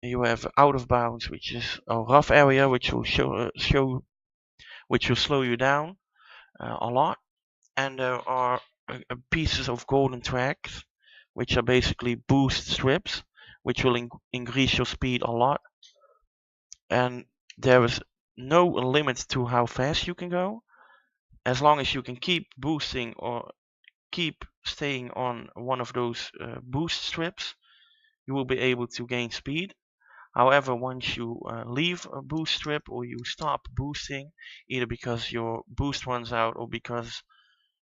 You have out of bounds, which is a rough area, which will which will slow you down a lot. And there are pieces of golden tracks, which are basically boost strips, which will increase your speed a lot. And there is no limit to how fast you can go, as long as you can keep boosting or keep staying on one of those boost strips. You will be able to gain speed. However, once you leave a boost strip or you stop boosting, either because your boost runs out or because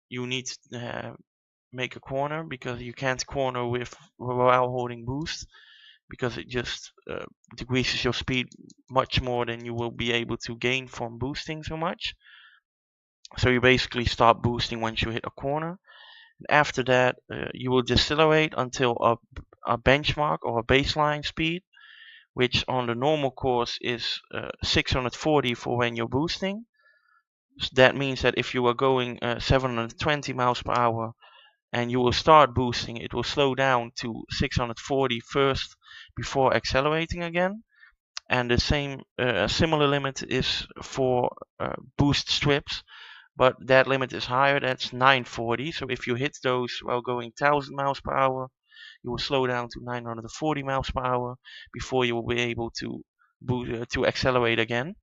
you need to make a corner, because you can't corner while holding boost, because it just decreases your speed much more than you will be able to gain from boosting so much. So you basically stop boosting once you hit a corner. After that, you will decelerate until a benchmark or a baseline speed, which on the normal course is 640 for when you're boosting. So that means that if you are going 720 miles per hour and you will start boosting, it will slow down to 640 first before accelerating again. And the same similar limit is for boost strips, but that limit is higher. That's 940. So if you hit those while going 1000 miles per hour, you will slow down to 940 miles per hour before you will be able to to accelerate again.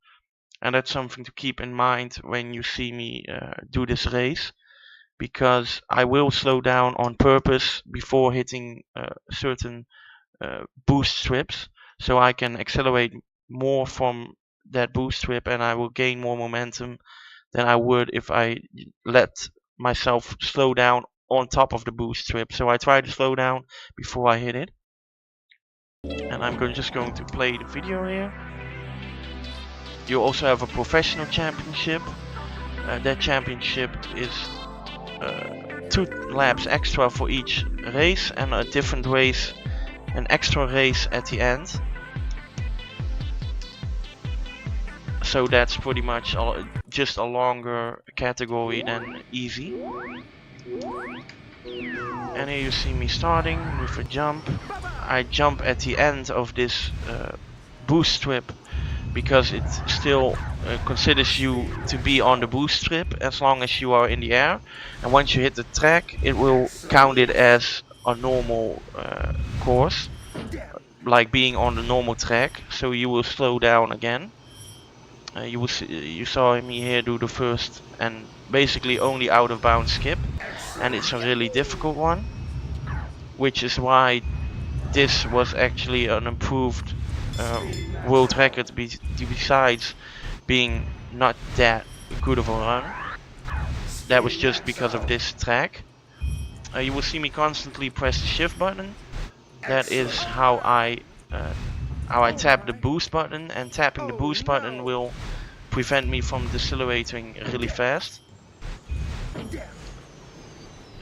And that's something to keep in mind when you see me do this race, because I will slow down on purpose before hitting certain boost strips, so I can accelerate more from that boost strip and I will gain more momentum than I would if I let myself slow down on top of the boost strip. So I try to slow down before I hit it. And I'm just going to play the video here. You also have a professional championship. That championship is 2 laps extra for each race and a different race, an extra race at the end. So that's pretty much just a longer category than easy. And here you see me starting with a jump. I jump at the end of this boost strip because it still considers you to be on the boost strip as long as you are in the air. And once you hit the track, it will count it as a normal course, like being on the normal track. So you will slow down again. You saw me here do the first and basically only out of bounds skip, and it's a really difficult one, which is why this was actually an improved world record besides being not that good of a run. That was just because of this track. You will see me constantly press the shift button. That is how I tap the boost button, and tapping the boost button will prevent me from decelerating really fast.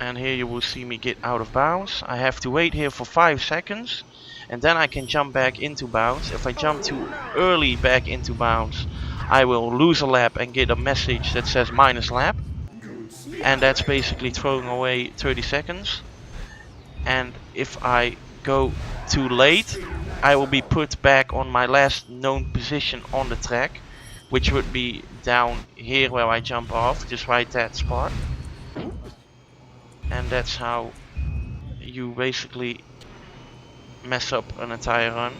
And here you will see me get out of bounds. I have to wait here for 5 seconds and then I can jump back into bounds. If I jump too early back into bounds, I will lose a lap and get a message that says minus lap, and that's basically throwing away 30 seconds. And if I go too late, I will be put back on my last known position on the track, which would be down here where I jump off, just right that spot. And that's how you basically mess up an entire run,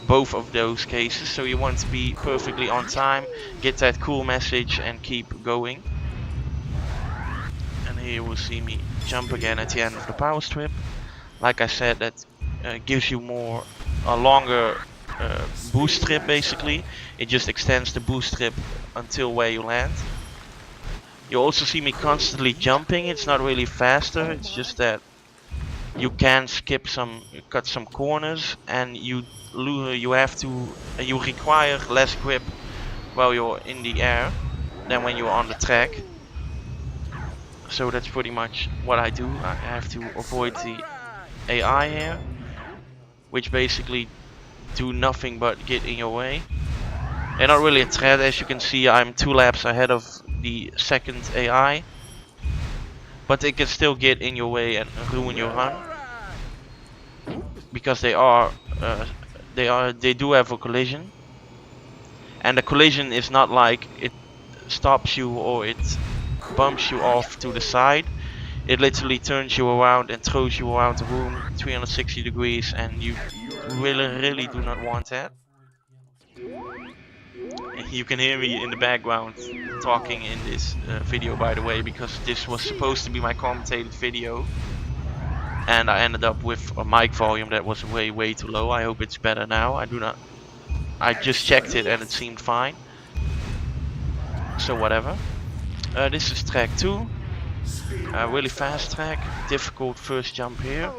both of those cases. So you want to be perfectly on time, get that cool message and keep going. And here you will see me jump again at the end of the power strip. Like I said, that gives you a longer boost strip basically. It just extends the boost strip until where you land. You also see me constantly jumping. It's not really faster, it's just that you can cut some corners, and you require less grip while you're in the air than when you're on the track. So that's pretty much what I do. I have to avoid the AI here, which basically do nothing but get in your way. They're not really a threat, as you can see. I'm 2 laps ahead of the second AI, but they can still get in your way and ruin your run, because they are they do have a collision, and the collision is not like it stops you or it bumps you off to the side. It literally turns you around and throws you around the room 360 degrees, and you really do not want that. You can hear me in the background talking in this video, by the way, because this was supposed to be my commentated video, and I ended up with a mic volume that was way too low. I hope it's better now. I just checked it and it seemed fine, so whatever. This is track 2, really fast track, difficult first jump here.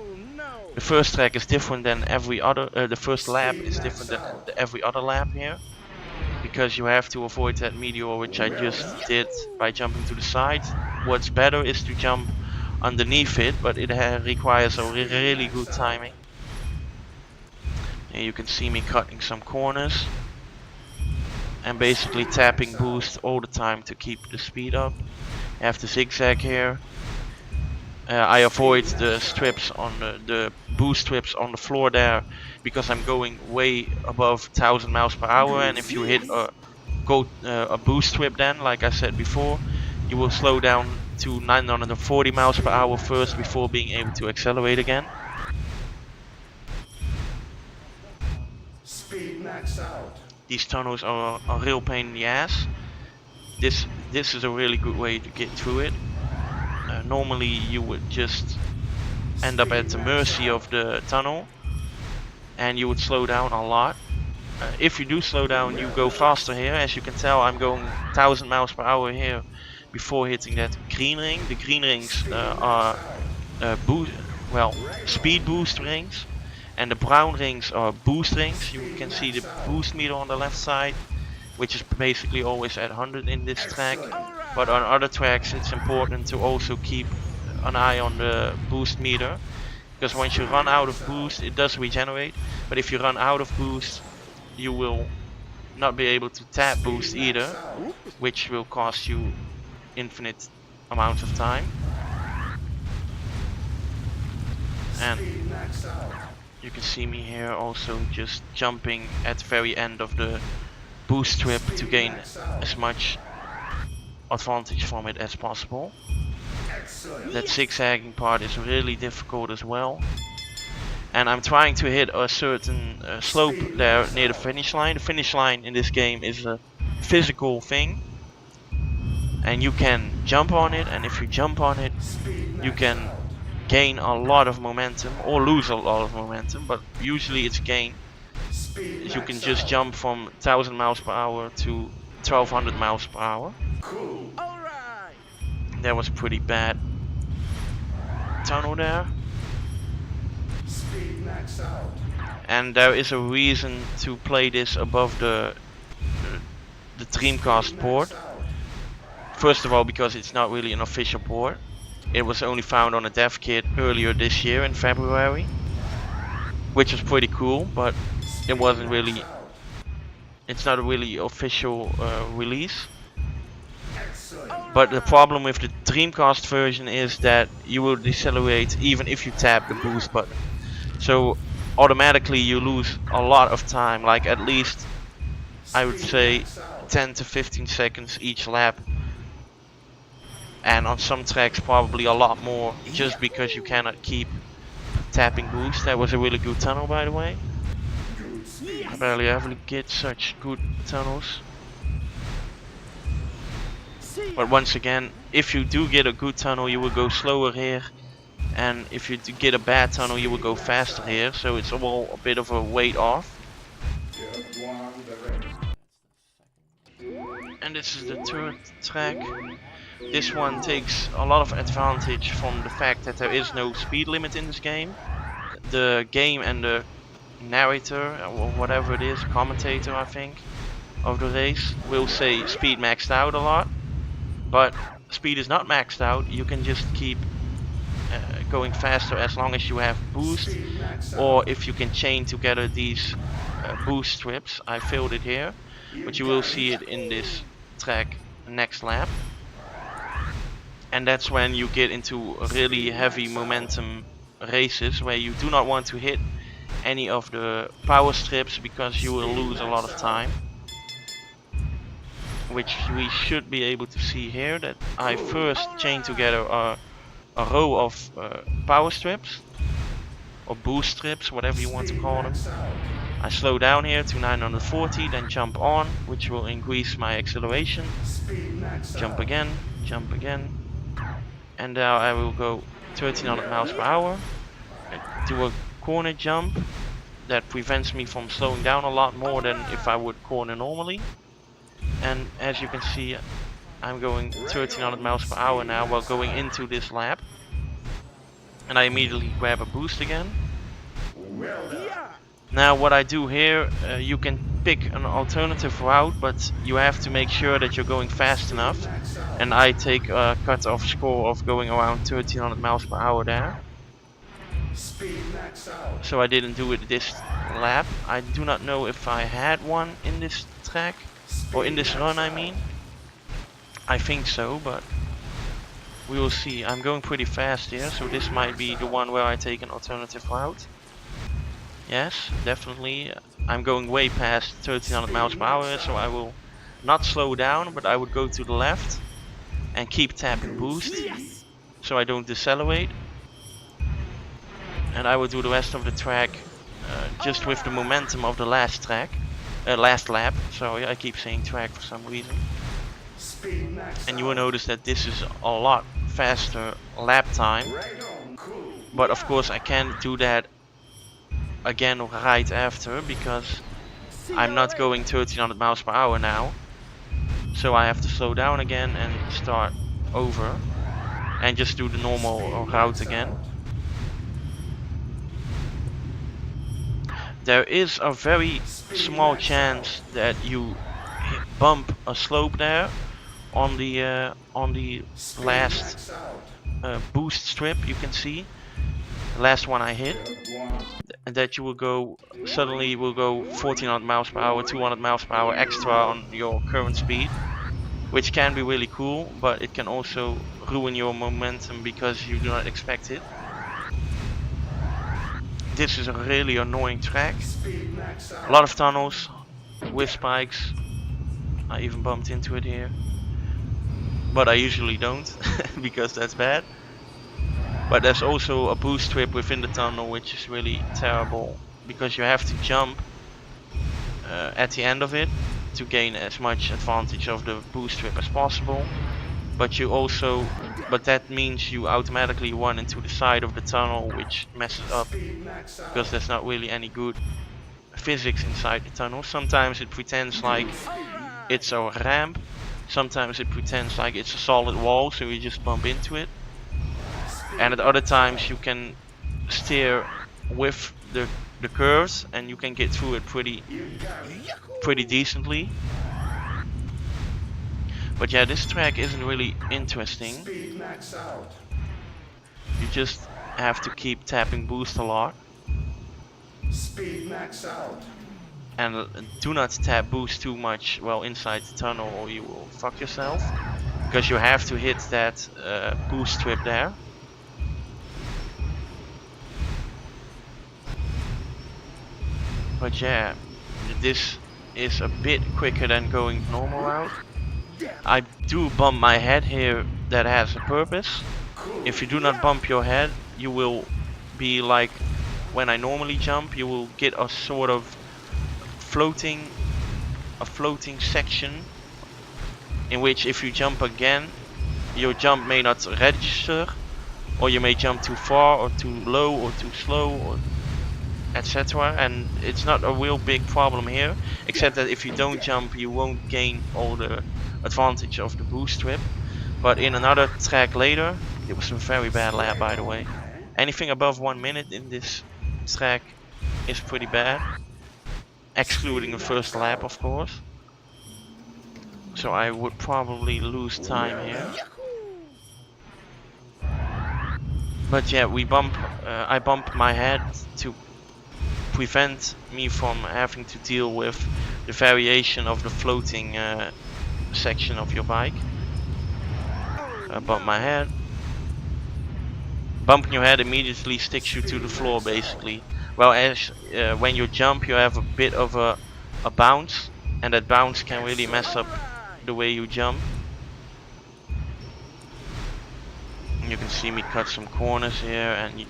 The first track is different than every other, the first lap is different than every other lap here, because you have to avoid that meteor, which I just did by jumping to the side. What's better is to jump underneath it, but it requires a really good timing. And you can see me cutting some corners and basically tapping boost all the time to keep the speed up. I have the zigzag here. I avoid the strips on the boost strips on the floor there, because I'm going way above 1000 miles per hour, and if you hit a boost strip, then like I said before, you will slow down to 940 miles per hour first before being able to accelerate again. Speed maxed out. These tunnels are a real pain in the ass. This is a really good way to get through it. Normally you would just end up at the mercy of the tunnel and you would slow down a lot. If you do slow down, you go faster here. As you can tell, I'm going 1000 miles per hour here before hitting that green ring. The green rings are speed boost rings, and the brown rings are boost rings. You can see the boost meter on the left side, which is basically always at 100 in this track. But on other tracks it's important to also keep an eye on the boost meter, because once you run out of boost, it does regenerate, but if you run out of boost you will not be able to tap boost either, which will cost you infinite amounts of time. And you can see me here also just jumping at the very end of the boost strip to gain as much advantage from it as possible. That zigzagging part is really difficult as well, and I'm trying to hit a certain slope there near the finish line. The finish line in this game is a physical thing, and you can jump on it, and if you jump on it you can gain a lot of momentum or lose a lot of momentum, but usually it's gain. You can just jump from 1000 miles per hour to 1200 miles per hour. Cool. That was pretty bad tunnel there. Speed maxed out. And there is a reason to play this above the Dreamcast port. First of all, because it's not really an official port. It was only found on a dev kit earlier this year in February, which was pretty cool, but it wasn't really, it's not a really official release. But the problem with the Dreamcast version is that you will decelerate even if you tap the boost button. So automatically you lose a lot of time, like at least I would say 10 to 15 seconds each lap. And on some tracks probably a lot more, just because you cannot keep tapping boost. That was a really good tunnel, by the way. I barely ever get such good tunnels. But once again, if you do get a good tunnel you will go slower here, and if you do get a bad tunnel you will go faster here, so it's all a bit of a weight off. And this is the third track. This one takes a lot of advantage from the fact that there is no speed limit in this game. The game and the narrator, or whatever it is, commentator I think, of the race will say speed maxed out a lot. But speed is not maxed out. You can just keep going faster as long as you have boost, or if you can chain together these boost strips. I filled it here, but you will see it in this track next lap. And that's when you get into really heavy momentum races where you do not want to hit any of the power strips, because you will lose a lot of time. Which we should be able to see here, that I first chain together a row of power strips, or boost strips, whatever you want to call them. I slow down here to 940, then jump on, which will increase my acceleration. Jump again, and now I will go 1300 miles per hour. Do a corner jump that prevents me from slowing down a lot more than if I would corner normally. And as you can see, I'm going 1300 miles per hour now while going into this lap. And I immediately grab a boost again. Now what I do here, you can pick an alternative route, but you have to make sure that you're going fast enough. And I take a cut-off score of going around 1300 miles per hour there. So I didn't do it this lap. I do not know if I had one in this track, or in this run I mean. I think so, but we will see. I'm going pretty fast here, so this might be the one where I take an alternative route. Yes, definitely. I'm going way past 1300 miles per hour, so I will not slow down, but I would go to the left and keep tapping boost, so I don't decelerate. And I will do the rest of the track just with the momentum of the last lap. Sorry, I keep saying track for some reason. And you will notice that this is a lot faster lap time. But of course I can't do that again right after, because I'm not going 1300 miles per hour now. So I have to slow down again and start over and just do the normal route again. There is a very small chance that you bump a slope there on the last boost strip. You can see the last one I hit, and that you will go suddenly will go 1400 miles per hour, 200 miles per hour extra on your current speed, which can be really cool, but it can also ruin your momentum because you do not expect it. This is a really annoying track. A lot of tunnels with spikes. I even bumped into it here, but I usually don't because that's bad. But there's also a boost strip within the tunnel, which is really terrible because you have to jump at the end of it to gain as much advantage of the boost strip as possible. But that means you automatically run into the side of the tunnel, which messes up because there's not really any good physics inside the tunnel. Sometimes it pretends like it's a ramp, sometimes it pretends like it's a solid wall, so you just bump into it. And at other times you can steer with the curves and you can get through it pretty decently. But yeah, this track isn't really interesting. You just have to keep tapping boost a lot. And do not tap boost too much while inside the tunnel, or you will fuck yourself. Because you have to hit that boost strip there. But yeah, this is a bit quicker than going normal route. I do bump my head here, that has a purpose. If you do not bump your head, you will be like when I normally jump, you will get a sort of floating section in which if you jump again, your jump may not register, or you may jump too far or too low or too slow, or etc. And it's not a real big problem here, except that if you don't jump you won't gain all the advantage of the boost strip. But in another track later, it was a very bad lap by the way. Anything above 1 minute in this track is pretty bad, excluding the first lap of course. So I would probably lose time here. But yeah, I bump my head to prevent me from having to deal with the variation of the floating section of your bike. I bump my head. Bumping your head immediately sticks you to the floor basically. Well, as when you jump, you have a bit of a bounce, and that bounce can really mess up the way you jump. And you can see me cut some corners here, and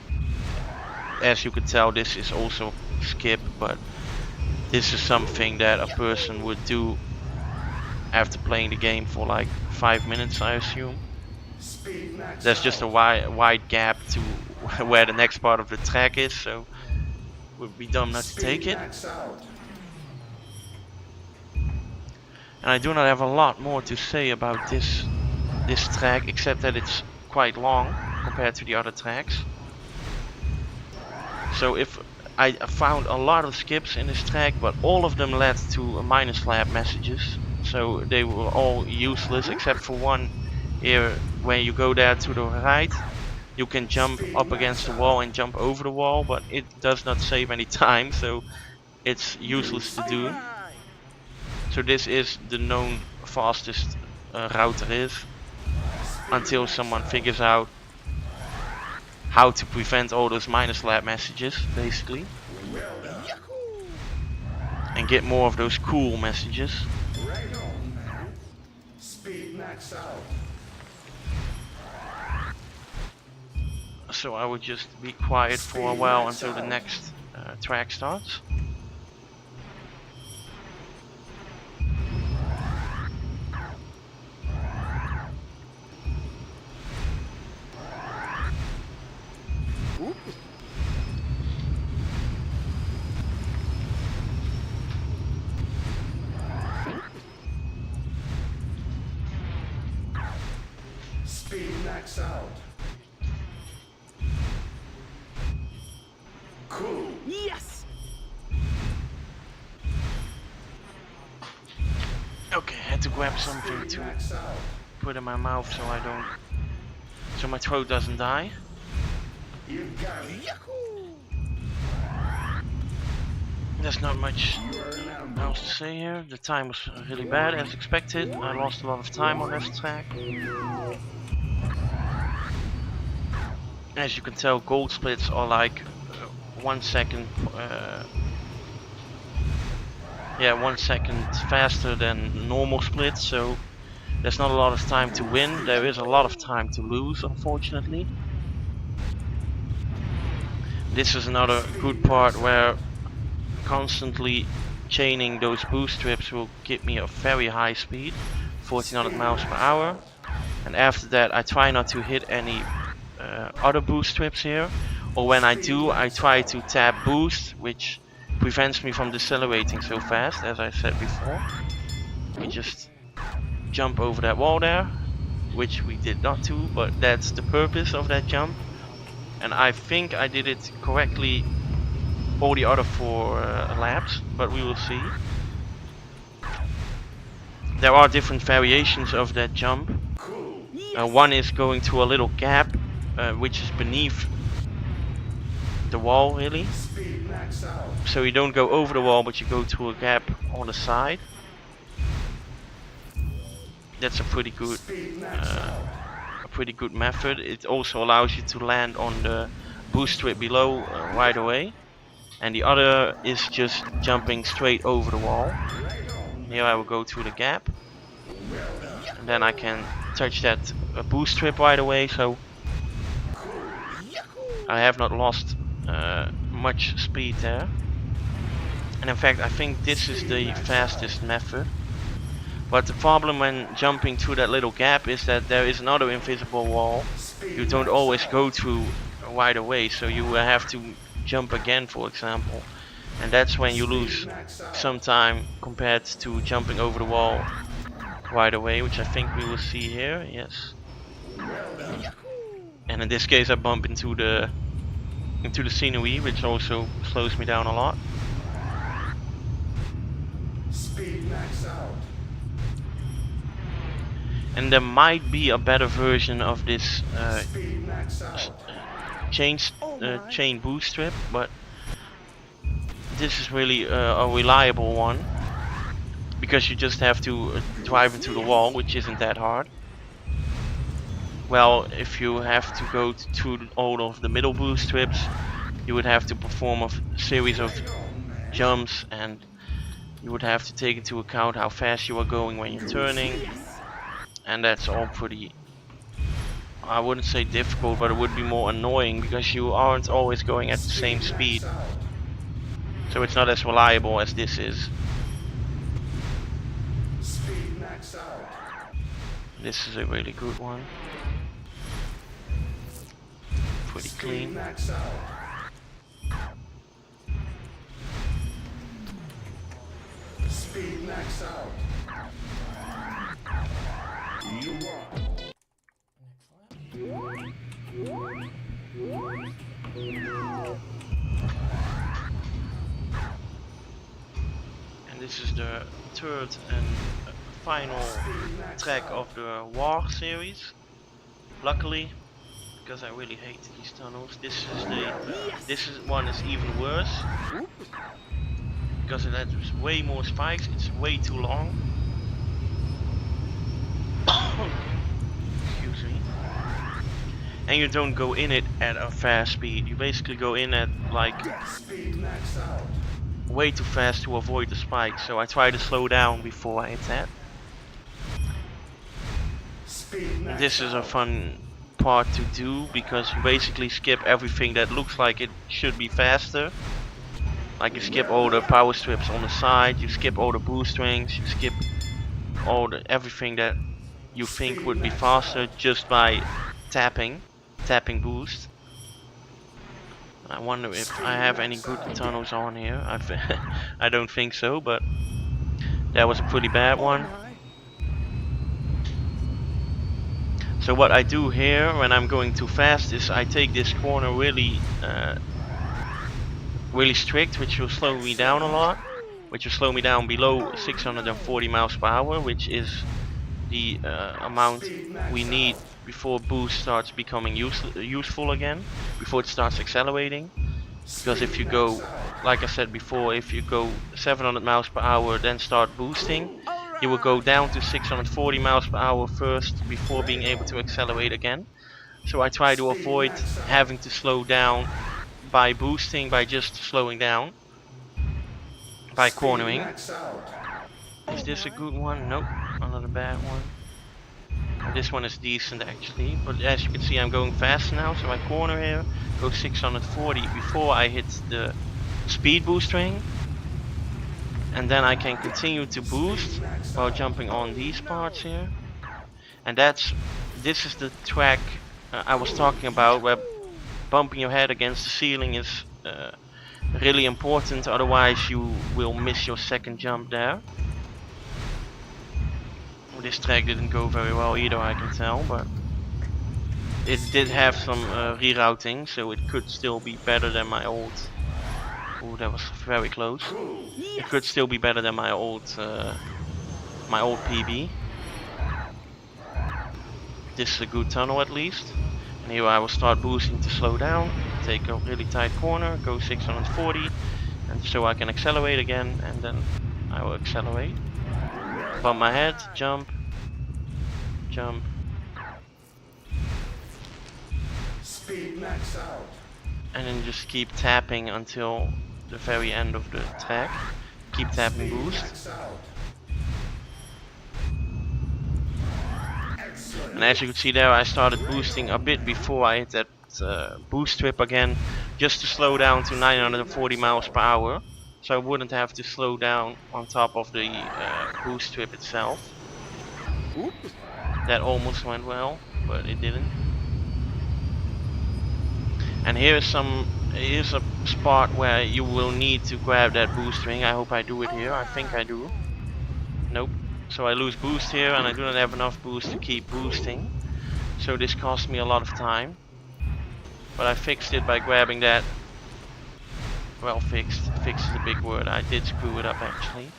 as you could tell, this is also skip, but this is something that a person would do after playing the game for like 5 minutes, I assume. There's just a wide gap to where the next part of the track is, so it would be dumb not to take it. And I do not have a lot more to say about this track, except that it's quite long compared to the other tracks. So if I found a lot of skips in this track, but all of them led to minus lap messages, so they were all useless except for one here. When you go there to the right, you can jump up against the wall and jump over the wall, but it does not save any time, so it's useless to do. So this is the known fastest route there is, until someone figures out how to prevent all those minus lap messages, basically, and get more of those cool messages. So I would just be quiet for a while until the next track starts. Speed max out. Cool. Yes. Okay, I had to grab something to put in my mouth so my throat doesn't die. You got it. There's not much else to say here. The time was really bad as expected. I lost a lot of time on this track. As you can tell, gold splits are like 1 second 1 second faster than normal splits, so there's not a lot of time to win. There is a lot of time to lose, unfortunately. This is another good part where constantly chaining those boost trips will give me a very high speed, 1400 miles per hour. And after that, I try not to hit any other boost trips here, or when I do, I try to tap boost, which prevents me from decelerating so fast, as I said before. We just jump over that wall there, which we did not do, but that's the purpose of that jump. And I think I did it correctly all the other 4 laps, but we will see. There are different variations of that jump. One is going to a little gap, which is beneath the wall, really. So you don't go over the wall, but you go to a gap on the side. That's a pretty good method. It also allows you to land on the boost trip below right away. And the other is just jumping straight over the wall. Here I will go through the gap, and then I can touch that boost trip right away, so I have not lost much speed there. And in fact, I think this is the fastest method. But the problem when jumping through that little gap is that there is another invisible wall you don't always go through right away, so you will have to jump again, for example, and that's when you lose some time compared to jumping over the wall right away, which I think we will see here. Yes. And in this case I bump into the scenery, which also slows me down a lot. Speed max out. And there might be a better version of this Speed max out. chain boost strip, but this is really a reliable one, because you just have to drive into the wall, which isn't that hard. Well, if you have to go through all of the middle boost strips, you would have to perform a series of jumps, and you would have to take into account how fast you are going when you're turning, and that's all pretty, I wouldn't say difficult, but it would be more annoying because you aren't always going at the same speed. So it's not as reliable as this is. Speed max out. This is a really good one. Pretty Speed clean. max out. Speed max out. You won. And this is the third and final track of the War series. Luckily, because I really hate these tunnels. This one is even worse because it has way more spikes. It's way too long. Excuse me. And you don't go in it at a fast speed. You basically go in at like Speed max out. way too fast to avoid the spikes. So I try to slow down before I hit that. Speed max This is a out. fun part to do because you basically skip everything that looks like it should be faster. Like you skip all the power strips on the side, you skip all the boost rings, you skip all the everything that you think would be faster just by tapping boost. I wonder if I have any good tunnels on here. I don't think so, but that was a pretty bad one. So what I do here when I'm going too fast is I take this corner really strict, which will slow me down a lot, which will slow me down below 640 miles per hour, which is the amount we need before boost starts becoming useful again, before it starts accelerating. Because if you go, like I said before, if you go 700 miles per hour then start boosting, you will go down to 640 miles per hour first before being able to accelerate again. So I try to avoid having to slow down by boosting, by just slowing down, by cornering. Is this a good one? Nope, another bad one. This one is decent actually, but as you can see I'm going fast now, so I corner here, go 640 before I hit the speed boost ring, and then I can continue to boost while jumping on these parts here. And this is the track I was talking about, where bumping your head against the ceiling is really important, otherwise you will miss your second jump there. This track didn't go very well either, I can tell, but it did have some rerouting, so it could still be better than my old. Oh, that was very close. It could still be better than my old PB. This is a good tunnel at least. And here I will start boosting to slow down, take a really tight corner, go 640, and so I can accelerate again, and then I will accelerate. Bump my head, jump, jump. Speed max out. And then just keep tapping until the very end of the track. Keep tapping boost. And as you can see there, I started boosting a bit before I hit that boost strip again, just to slow down to 940 miles per hour. So I wouldn't have to slow down on top of the boost strip itself. That almost went well, but it didn't. And here's a spot where you will need to grab that boost ring. I hope I do it here. I think I do. Nope. So I lose boost here, and I do not have enough boost to keep boosting. So this cost me a lot of time. But I fixed it by grabbing that. Well, fixed. Fixed is a big word. I did screw it up actually.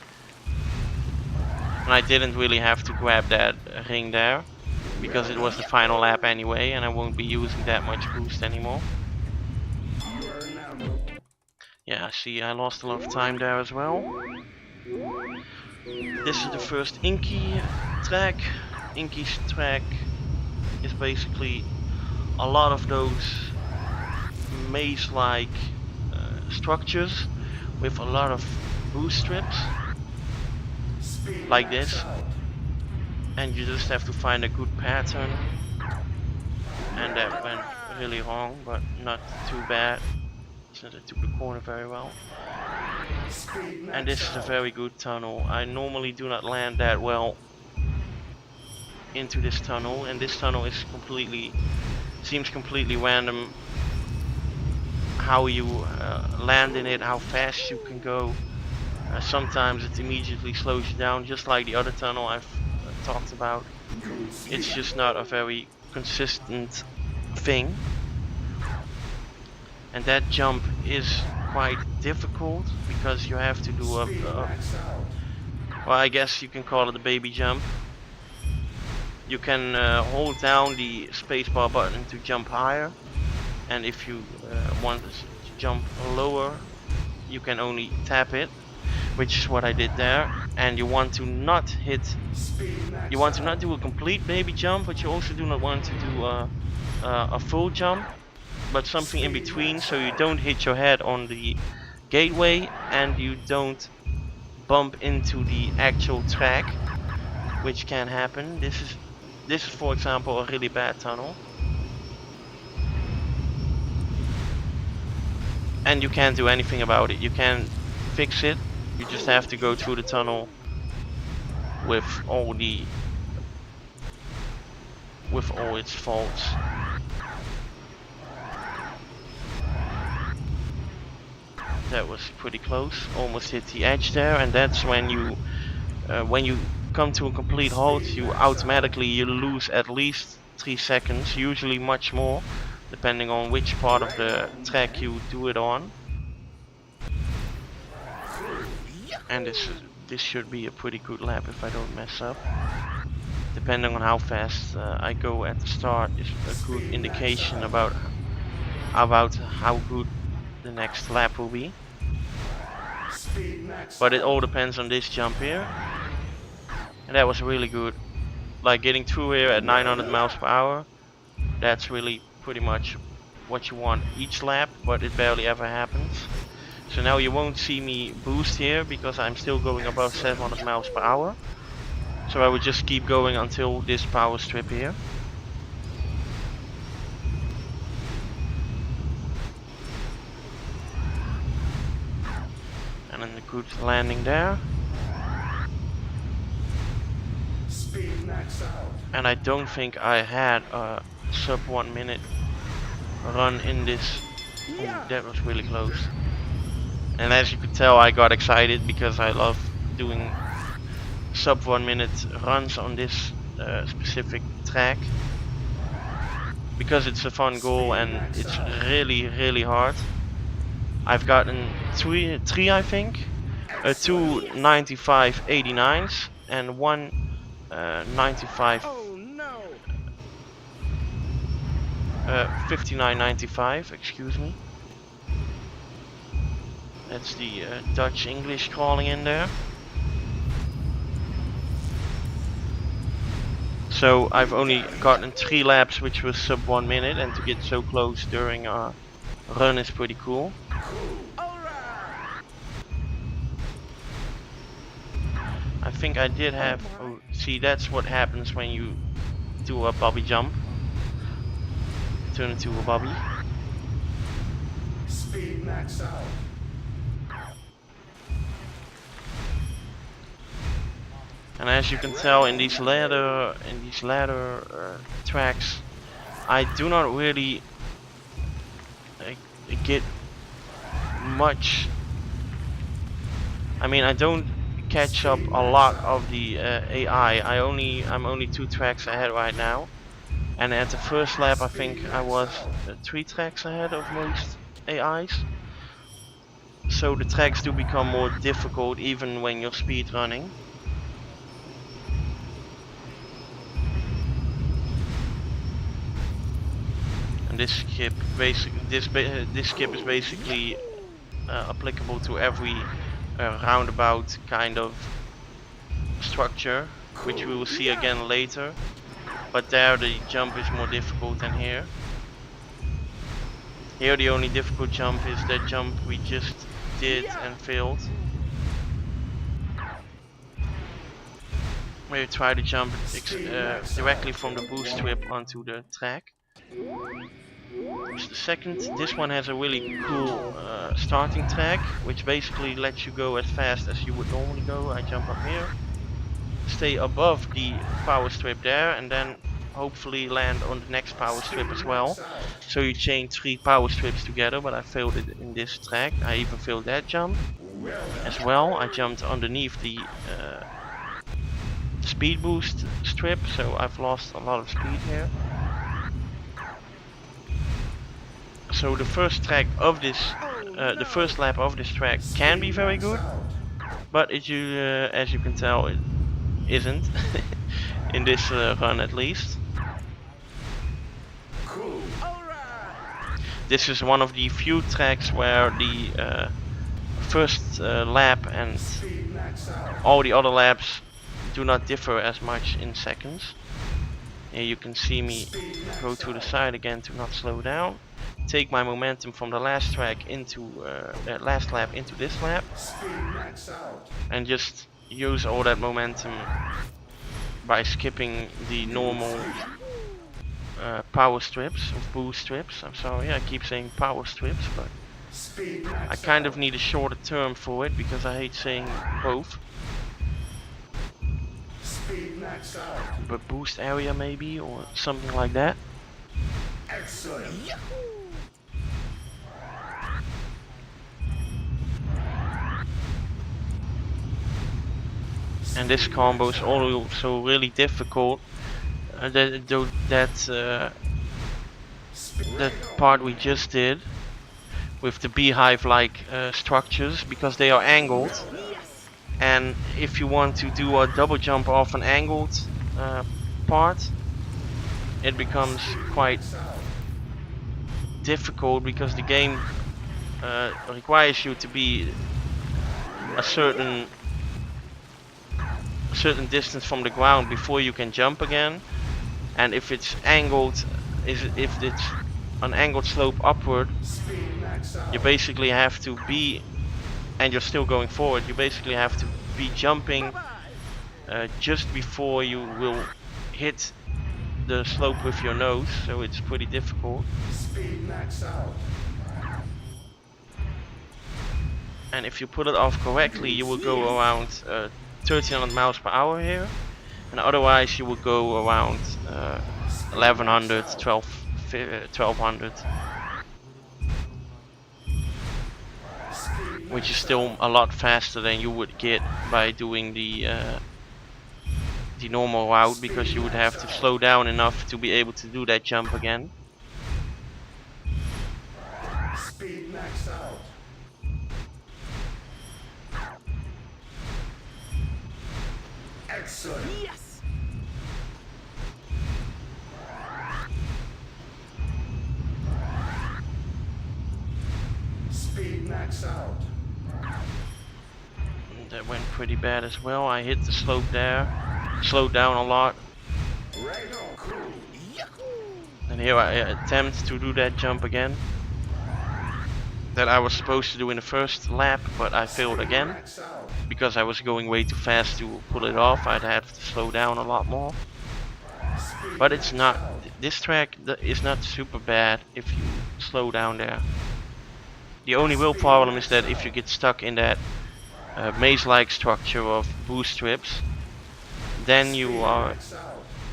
And I didn't really have to grab that ring there, because it was the final lap anyway, and I won't be using that much boost anymore. Yeah, see, I lost a lot of time there as well. This is the first Inky track. Inky's track is basically a lot of those maze-like structures with a lot of boost strips Speed like max this, out. and you just have to find a good pattern. And that went really wrong, but not too bad since I took the corner very well. Speed max And this is a out. very good tunnel. I normally do not land that well into this tunnel, and this tunnel is seems completely random how you land in it, how fast you can go. Sometimes it immediately slows you down, just like the other tunnel I've talked about. Good It's speed. just not a very consistent thing. And that jump is quite difficult because you have to do Speed max out. well, I guess you can call it a baby jump. You can hold down the spacebar button to jump higher, and if you want to jump lower, you can only tap it, which is what I did there. And you want to not hit, Speed max you want to out. not do a complete baby jump, but you also do not want to do a full jump, but something in between, so you don't hit your head on the gateway and you don't bump into the actual track, which can happen. This is for example a really bad tunnel, and you can't do anything about it. You can't fix it. You just have to go through the tunnel with all its faults. That was pretty close. Almost hit the edge there, and that's when you come to a complete halt, you automatically lose at least 3 seconds, usually much more, depending on which part of the track you do it on. And this should be a pretty good lap if I don't mess up. Depending on how fast I go at the start is a good indication about how good the next lap will be. Speed max But it out. all depends on this jump here. And that was really good. Like getting through here at 900 miles per hour. That's really pretty much what you want each lap, but it barely ever happens. So now you won't see me boost here because I'm still going above 700 miles per hour. So I would just keep going until this power strip here. And then a good landing there. Speed max out. And I don't think I had a sub 1 minute run in this. Oh, that was really close. And as you could tell, I got excited because I love doing sub 1 minute runs on this specific track, because it's a fun goal and it's really hard. I've gotten three I think, two 95.89s and one 95 59.95, excuse me. That's the Dutch English calling in there. So I've only gotten 3 laps, which was sub 1 minute, and to get so close during a run is pretty cool. I think I did have, oh, see, that's what happens when you do a bobby jump. Turn into a bobby. Speed max out. And as you can tell in these ladder tracks, I do not really get much. I mean, I don't catch up a lot of the AI. I'm only 2 tracks ahead right now, and at the first lap I think I was 3 tracks ahead of most AIs. So the tracks do become more difficult even when you're speed running. And this skip is basically applicable to every roundabout kind of structure, which we will see again later. But there the jump is more difficult than here. Here the only difficult jump is that jump we just did and failed. Where you try to jump directly from the boost trip onto the track. This one has a really cool starting track, which basically lets you go as fast as you would normally go. I jump up here, stay above the power strip there, and then hopefully land on the next power strip as well. So you chain 3 power strips together, but I failed it in this track. I even failed that jump as well. I jumped underneath the speed boost strip, so I've lost a lot of speed here. So the first track of this, the first lap of this track can be very good, but as you can tell, it isn't in this run at least. This is one of the few tracks where the first lap and all the other laps do not differ as much in seconds. Here you can see me go to the side again to not slow down. Take my momentum from the last track into last lap into this lap, and just use all that momentum by skipping the normal power strips, or boost strips. I'm sorry, I keep saying power strips, but I kind of need a shorter term for it because I hate saying both. But boost area maybe, or something like that. Excellent. And this combo is also really difficult. That part we just did with the beehive-like structures, because they are angled. And if you want to do a double jump off an angled part, it becomes quite difficult because the game requires you to be a certain distance from the ground before you can jump again. And if it's angled, if it's an angled slope upward, you basically have to be, and you're still going forward, you basically have to be jumping just before you will hit the slope with your nose, so it's pretty difficult. And if you put it off correctly, you will go around 1300 miles per hour here, and otherwise you will go around 1100, 1200, which is still a lot faster than you would get by doing the normal route, because you would have to slow down enough to be able to do that jump again. Speed max out. Excellent. Yes. Speed max out. That went pretty bad as well. I hit the slope there, slowed down a lot, Right on. Cool. and here I attempt to do that jump again that I was supposed to do in the first lap, but I failed again Max out. because I was going way too fast to pull it off. I'd have to slow down a lot more. But it's not, this track is not super bad if you slow down there. The only real problem is that if you get stuck in that maze-like structure of boost strips, then you are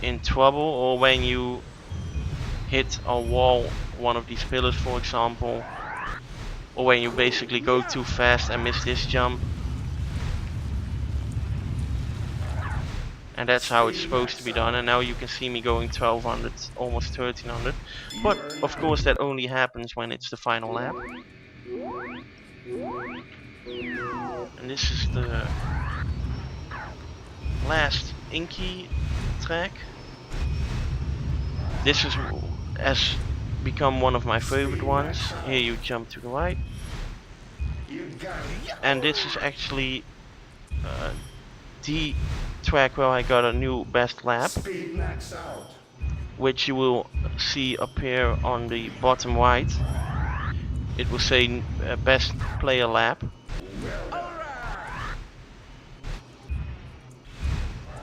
in trouble, or when you hit a wall, one of these pillars for example, or when you basically go too fast and miss this jump. And that's how it's supposed to be done. And now you can see me going 1200, almost 1300. But of course that only happens when it's the final lap. And this is the last inky track. This has become one of my favorite ones. Here you jump to the right. You got it. And this is actually the track where I got a new best lap, Speed max out. which you will see appear on the bottom right. it will say best player lap.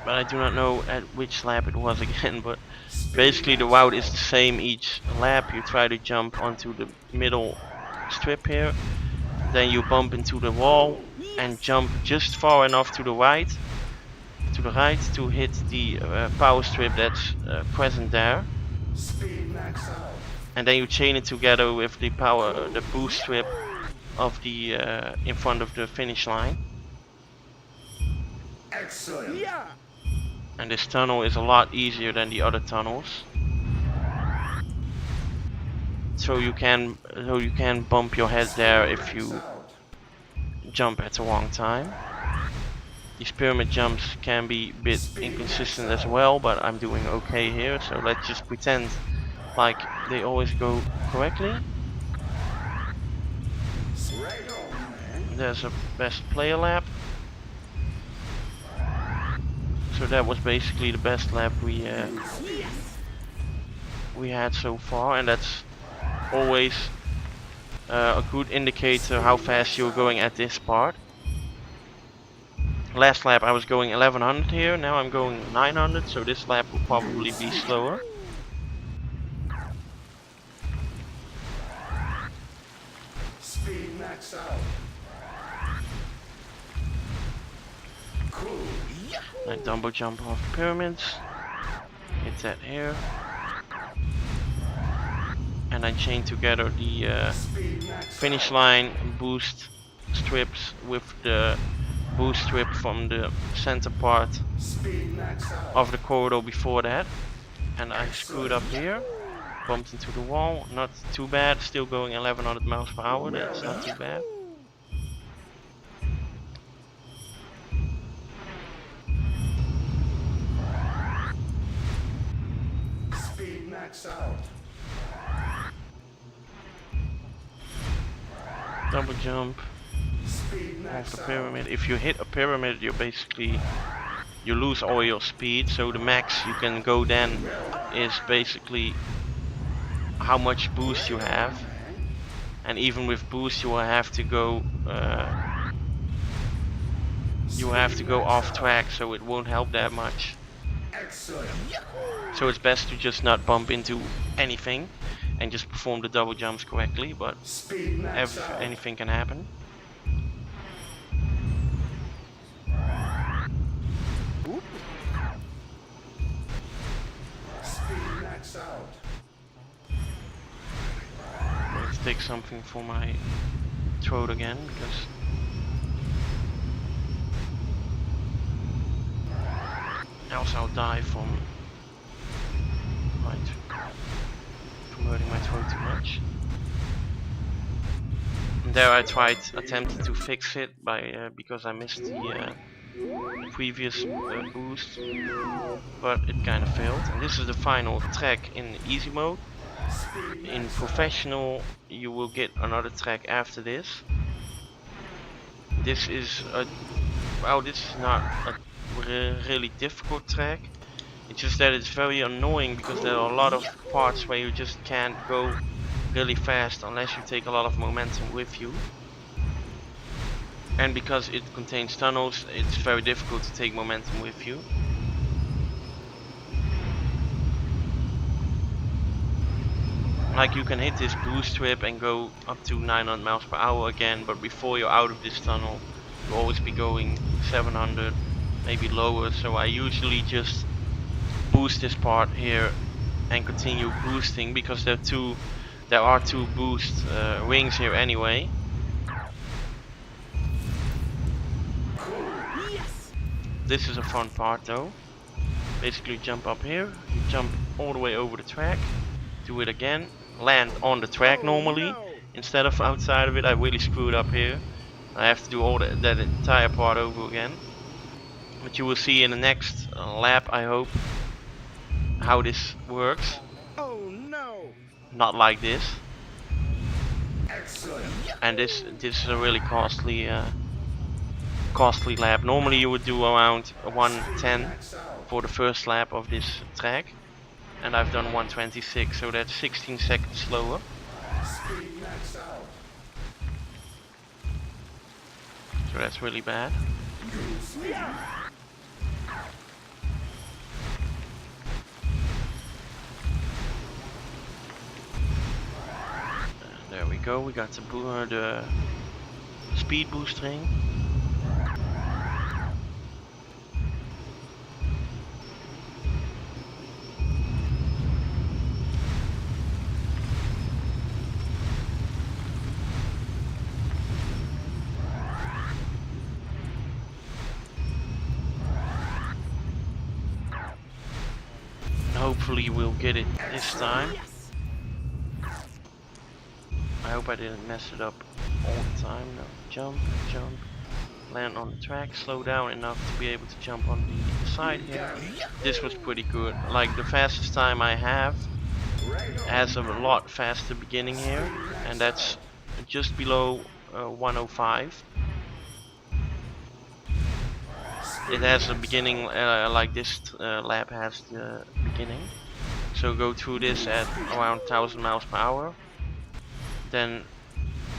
But I do not know at which lap it was again, but basically the route is the same each lap. You try to jump onto the middle strip here, then you bump into the wall and jump just far enough to the right to hit the power strip that's present there. Speed max out. And then you chain it together with the boost strip of the in front of the finish line. Excellent. Yeah. And this tunnel is a lot easier than the other tunnels. So you can bump your head there if you jump at the wrong time. These pyramid jumps can be a bit inconsistent as well, but I'm doing okay here, so let's just pretend like they always go correctly. Right on, man. There's a best player lap. So that was basically the best lap we had so far, and that's always a good indicator how fast you're going at this part. Last lap I was going 1100 here, now I'm going 900, so this lap will probably be slower. Speed max out. Cool. I double jump off pyramids, hit that here, and I chain together the finish line boost strips with the boost strip from the center part Speed max out. of the corridor before that. And I screwed up here, bumped into the wall, not too bad, still going 1100 miles per hour, that's not too bad. Speed max out. Double jump Speed off max the out. pyramid. If you hit a pyramid, you lose all your speed, so the max you can go then is basically how much boost you have. And even with boost you will have to go off track, so it won't help that much. Excellent. So it's best to just not bump into anything and just perform the double jumps correctly, but Speed max out. anything can happen. Speed max out. Let's take something for my throat again, because else I'll die from hurting my throat too much. And there I attempted to fix it by because I missed the previous boost, but it kind of failed. And this is the final track in easy mode. In professional you will get another track after this. This is not a really difficult track. It's just that it's very annoying because there are a lot of parts where you just can't go really fast unless you take a lot of momentum with you. And because it contains tunnels, it's very difficult to take momentum with you. Like you can hit this boost strip and go up to 900 miles per hour again, but before you're out of this tunnel you'll always be going 700, maybe lower, so I usually just boost this part here and continue boosting because there are two boost rings here anyway. This is a fun part though. Basically jump up here, you jump all the way over the track, do it again, land on the track normally instead of outside of it. I really screwed up here. I have to do all that entire part over again. But you will see in the next lap, I hope, how this works. Oh no! Not like this. Excellent. And this is a really costly lap. Normally you would do around 110 Max out. for the first lap of this track, and I've done 126, so that's 16 seconds slower. Speed max out. So that's really bad. And there we go. We got the speed boosting. Hopefully we'll get it this time. I hope I didn't mess it up all the time. No, jump, jump, land on the track, slow down enough to be able to jump on the side here. This was pretty good. Like the fastest time I have has a lot faster beginning here, and that's just below 105. It has a beginning like this lap has the beginning. So go through this at around 1000 miles per hour. Then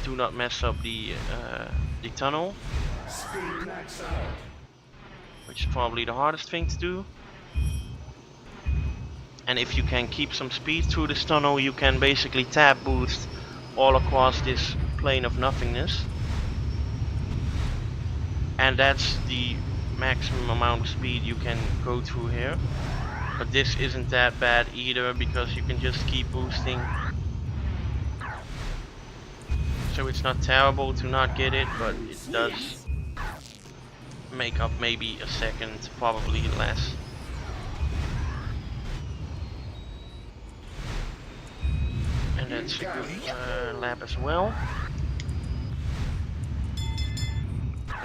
do not mess up the tunnel, which is probably the hardest thing to do. And if you can keep some speed through this tunnel, you can basically tab boost all across this plane of nothingness. And that's the maximum amount of speed you can go through here. But this isn't that bad either, because you can just keep boosting. So it's not terrible to not get it, but it does make up maybe a second, probably less. And that's a good lap as well.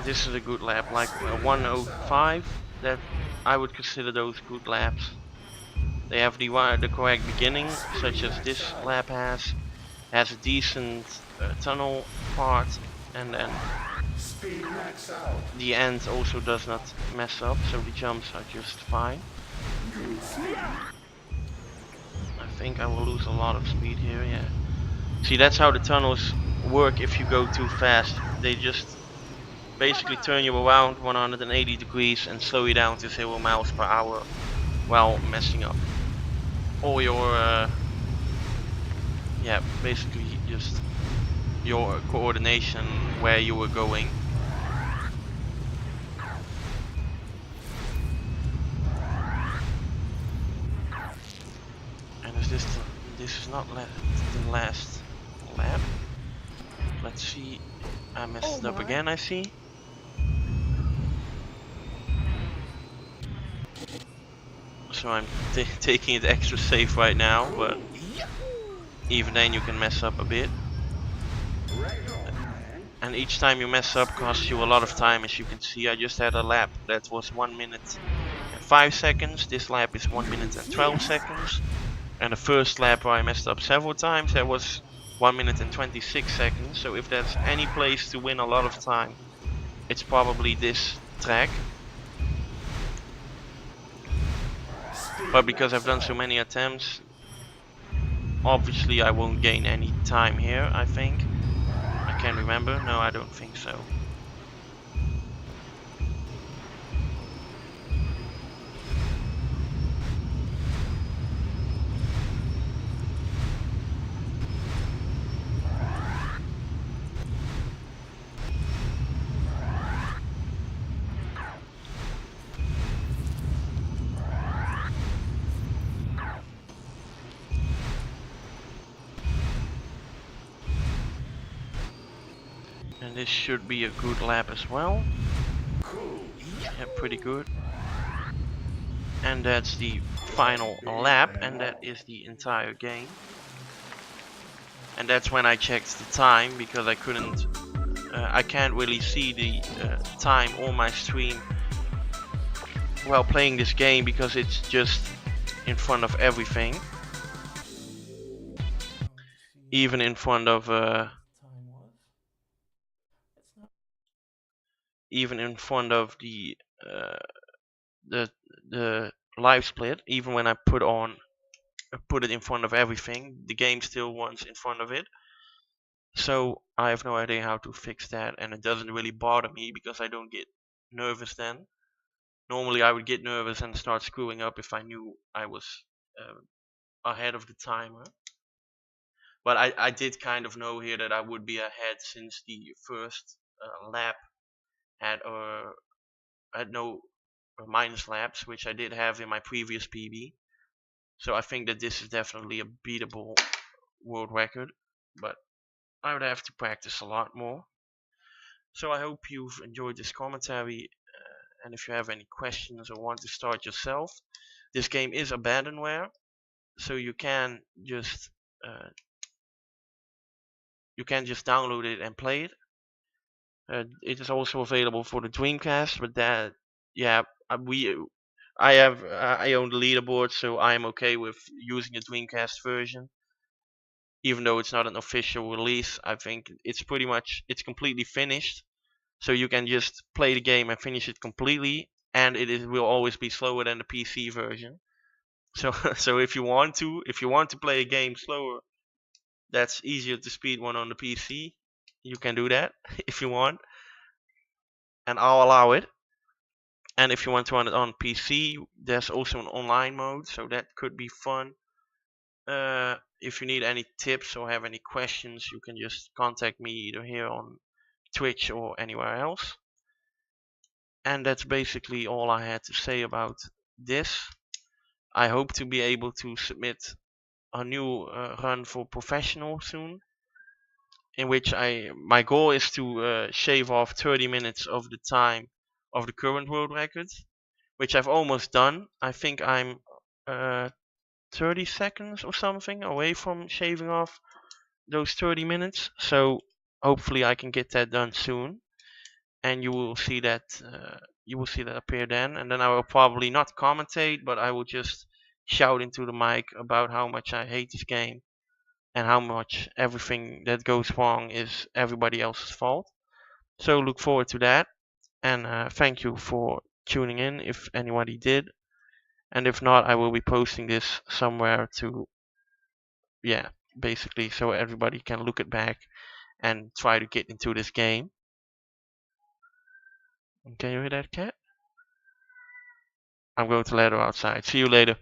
This is a good lap, like 105. That I would consider those good laps. They have the correct beginning, such as this lap has a decent tunnel part, and then the end also does not mess up, so the jumps are just fine. I think I will lose a lot of speed here, yeah. See, that's how the tunnels work if you go too fast. They just basically turn you around 180 degrees and slow you down to 0 miles per hour while messing up all your yeah, basically just your coordination where you were going. And this is not the last lap. Let's see. I messed it up again, I see. So I'm taking it extra safe right now, but even then you can mess up a bit. And each time you mess up costs you a lot of time, as you can see. I just had a lap that was 1 minute and 5 seconds. This lap is 1 minute and 12 seconds. And the first lap where I messed up several times, that was 1 minute and 26 seconds. So if there's any place to win a lot of time, it's probably this track. But because I've done so many attempts, obviously I won't gain any time here, I think. I can't remember. No, I don't think so. And this should be a good lap as well. Yeah, pretty good. And that's the final lap, and that is the entire game. And that's when I checked the time, because I couldn't, I can't really see the time on my stream while playing this game, because it's just in front of everything. Even in front of even in front of the live split, even when I put it in front of everything, the game still runs in front of it. So I have no idea how to fix that, and it doesn't really bother me because I don't get nervous then. Normally I would get nervous and start screwing up if I knew I was uh, ahead of the timer. But I did kind of know here that I would be ahead since the first lap had had no minus laps, which I did have in my previous PB. So I think that this is definitely a beatable world record, but I would have to practice a lot more. So I hope you've enjoyed this commentary, and if you have any questions or want to start yourself, this game is abandonware, so uh, you can just download it and play it. It is also available for the Dreamcast, but that yeah, we I own the leaderboard, so I'm okay with using the Dreamcast version, even though it's not an official release. I think it's completely finished, so you can just play the game and finish it completely, and will always be slower than the PC version. So so if you want to play a game slower, that's easier to speed one on the PC. You can do that if you want, and I'll allow it. And if you want to run it on PC, there's also an online mode, so that could be fun. If you need any tips or have any questions, you can just contact me either here on Twitch or anywhere else. And that's basically all I had to say about this. I hope to be able to submit a new run for professional soon, in which my goal is to shave off 30 minutes of the time of the current world record, which I've almost done. I think I'm 30 seconds or something away from shaving off those 30 minutes. So hopefully I can get that done soon, and you will see that appear then. And then I will probably not commentate, but I will just shout into the mic about how much I hate this game and how much everything that goes wrong is everybody else's fault. So look forward to that, and thank you for tuning in if anybody did. And if not, I will be posting this somewhere to, yeah, basically so everybody can look it back and try to get into this game. Can you hear that, cat? I'm going to let her outside. See you later.